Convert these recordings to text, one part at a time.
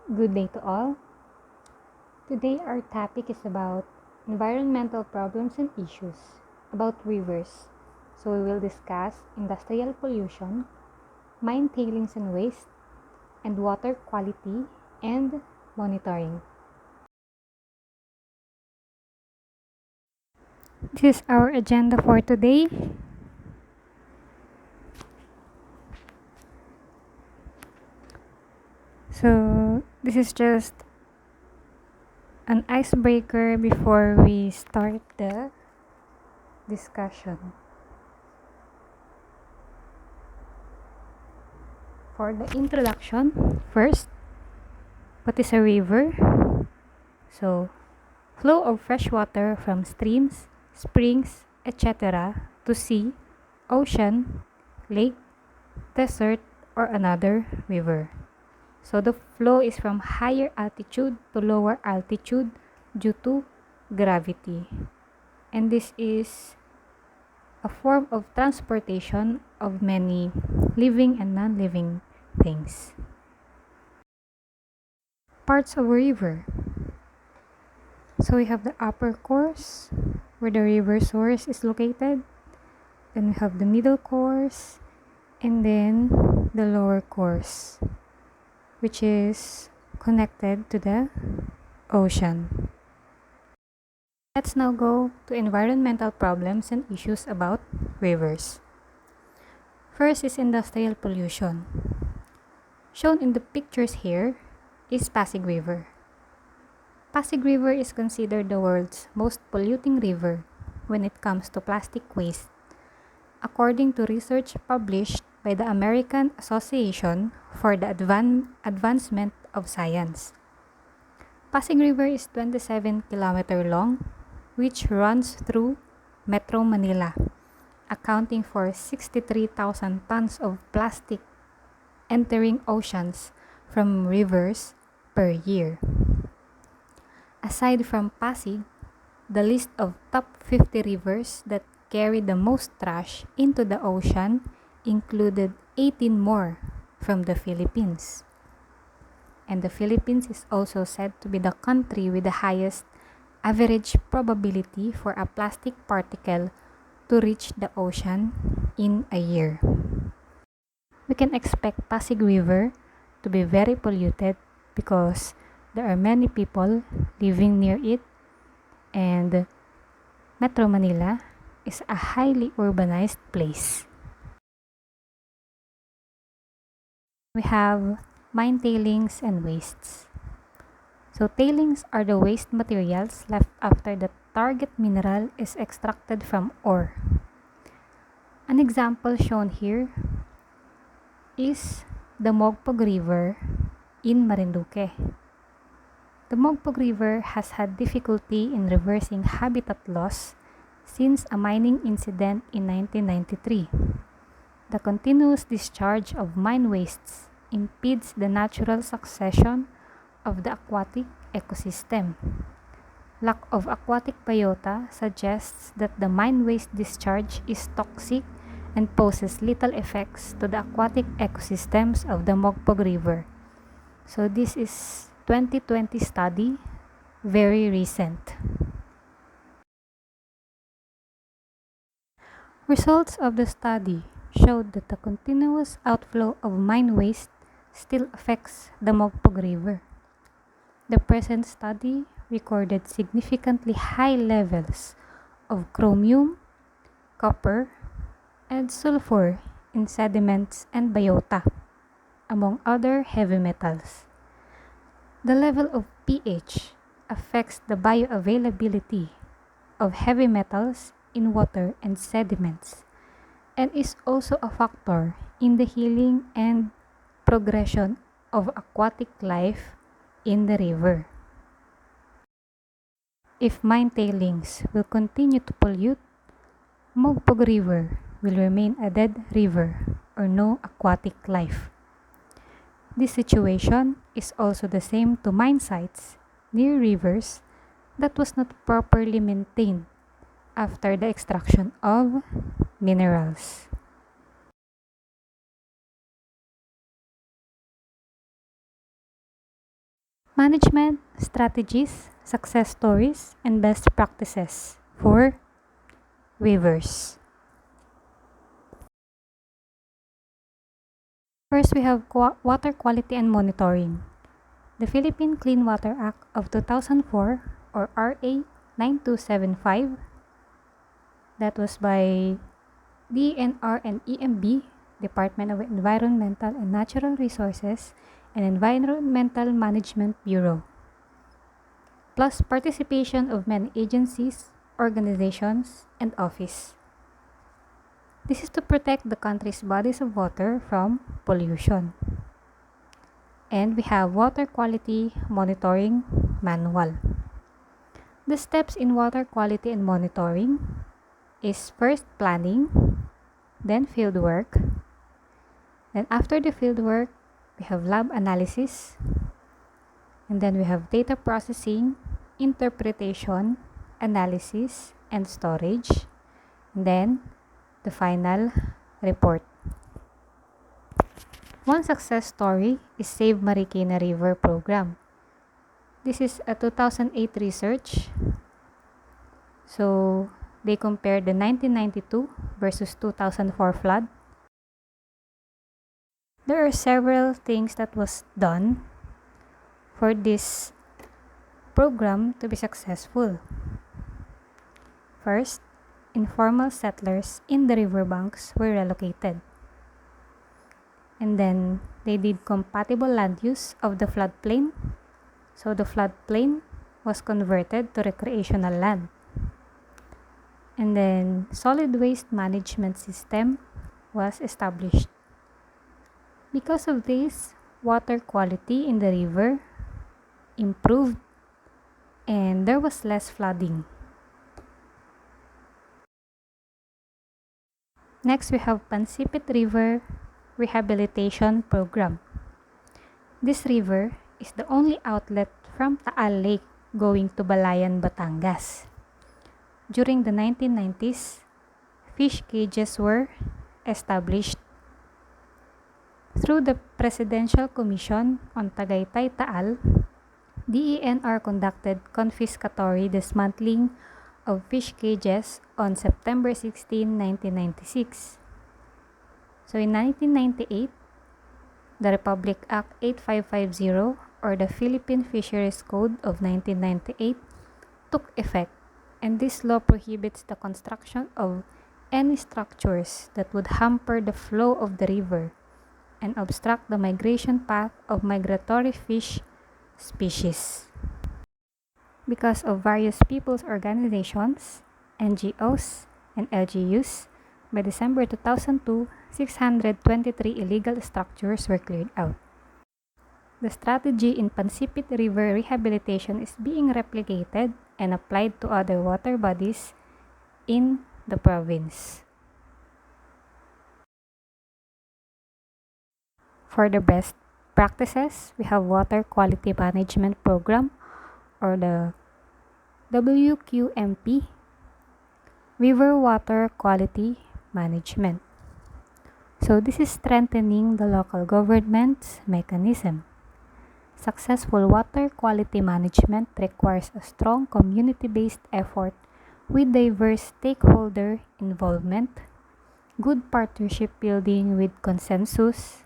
Good day to all. Today our topic is about environmental problems and issues about rivers. So we will discuss industrial pollution, mine tailings and waste, and water quality and monitoring. This is our agenda for today. So this is just an icebreaker before we start the discussion. For the introduction, first, what is a river? So, flow of fresh water from streams, springs, etc. to sea, ocean, lake, desert, or another river. So the flow is from higher altitude to lower altitude due to gravity. And this is a form of transportation of many living and non-living things. Parts of a river. So we have the upper course, where the river source is located. Then we have the middle course, and then the lower course, which is connected to the ocean. Let's now go to environmental problems and issues about rivers. First is industrial pollution. Shown in the pictures here is Pasig River. Pasig River is considered the world's most polluting river when it comes to plastic waste, according to research published by the American Association for the Advancement of Science. Pasig River is 27 km long, which runs through Metro Manila, accounting for 63,000 tons of plastic entering oceans from rivers per year. Aside from Pasig, the list of top 50 rivers that carry the most trash into the ocean included 18 more from the Philippines. And the Philippines is also said to be the country with the highest average probability for a plastic particle to reach the ocean in a year. We can expect Pasig River to be very polluted because there are many people living near it, and Metro Manila is a highly urbanized place. We have mine tailings and wastes. So tailings are the waste materials left after the target mineral is extracted from ore. An example shown here is the Mogpog River in Marinduque. The Mogpog River has had difficulty in reversing habitat loss since a mining incident in 1993. The continuous discharge of mine wastes impedes the natural succession of the aquatic ecosystem. Lack of aquatic biota suggests that the mine waste discharge is toxic and poses little effects to the aquatic ecosystems of the Mogpog River. So this is 2020 study, very recent. Results of the study showed that the continuous outflow of mine waste still affects the Mogpog River. The present study recorded significantly high levels of chromium, copper, and sulfur in sediments and biota, among other heavy metals. The level of pH affects the bioavailability of heavy metals in water and sediments, and is also a factor in the healing and progression of aquatic life in the river. If mine tailings will continue to pollute, Mogpog River will remain a dead river or no aquatic life. This situation is also the same to mine sites near rivers that was not properly maintained after the extraction of minerals. Management strategies, success stories, and best practices for rivers. First, we have water quality and monitoring. The Philippine Clean Water Act of 2004, or RA 9275, that was by DNR and EMB, Department of Environmental and Natural Resources, and Environmental Management Bureau, plus participation of many agencies, organizations, and office. This is to protect the country's bodies of water from pollution. And we have Water Quality Monitoring Manual. The steps in water quality and monitoring is first planning, then field work. Then after the field work, we have lab analysis. And then we have data processing, interpretation, analysis, and storage. And then the final report. One success story is Save Marikina River program. This is a 2008 research. So they compared the 1992 versus 2004 flood. There are several things that was done for this program to be successful. First, informal settlers in the riverbanks were relocated. And then they did compatible land use of the floodplain. So the floodplain was converted to recreational land. And then solid waste management system was established. Because of this, water quality in the river improved and there was less flooding. Next, we have Pansipit River Rehabilitation Program. This river is the only outlet from Taal Lake going to Balayan, Batangas. During the 1990s, fish cages were established. Through the Presidential Commission on Tagaytay Taal, DENR conducted confiscatory dismantling of fish cages on September 16, 1996. So in 1998, the Republic Act 8550 or the Philippine Fisheries Code of 1998 took effect, and this law prohibits the construction of any structures that would hamper the flow of the river and obstruct the migration path of migratory fish species. Because of various people's organizations, NGOs, and LGUs, by December 2002, 623 illegal structures were cleared out. The strategy in Pansipit River rehabilitation is being replicated and applied to other water bodies in the province. For the best practices, we have Water Quality Management Program or the WQMP, River Water Quality Management. So this is strengthening the local government's mechanism. Successful water quality management requires a strong community-based effort with diverse stakeholder involvement, good partnership building with consensus,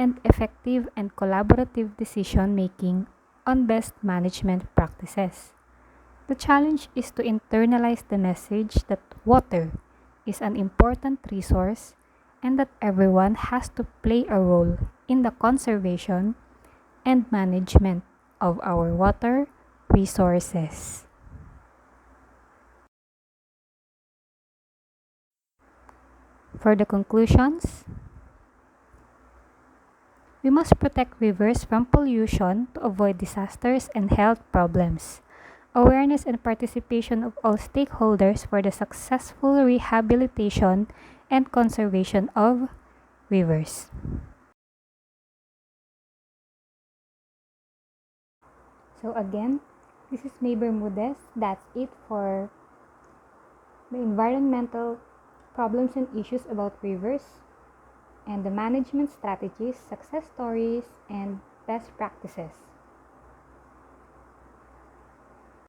and effective and collaborative decision-making on best management practices. The challenge is to internalize the message that water is an important resource and that everyone has to play a role in the conservation and management of our water resources. For the conclusions, we must protect rivers from pollution to avoid disasters and health problems. Awareness and participation of all stakeholders for the successful rehabilitation and conservation of rivers. So again, this is May Bermudez. That's it for the environmental problems and issues about rivers and the management strategies, success stories, and best practices.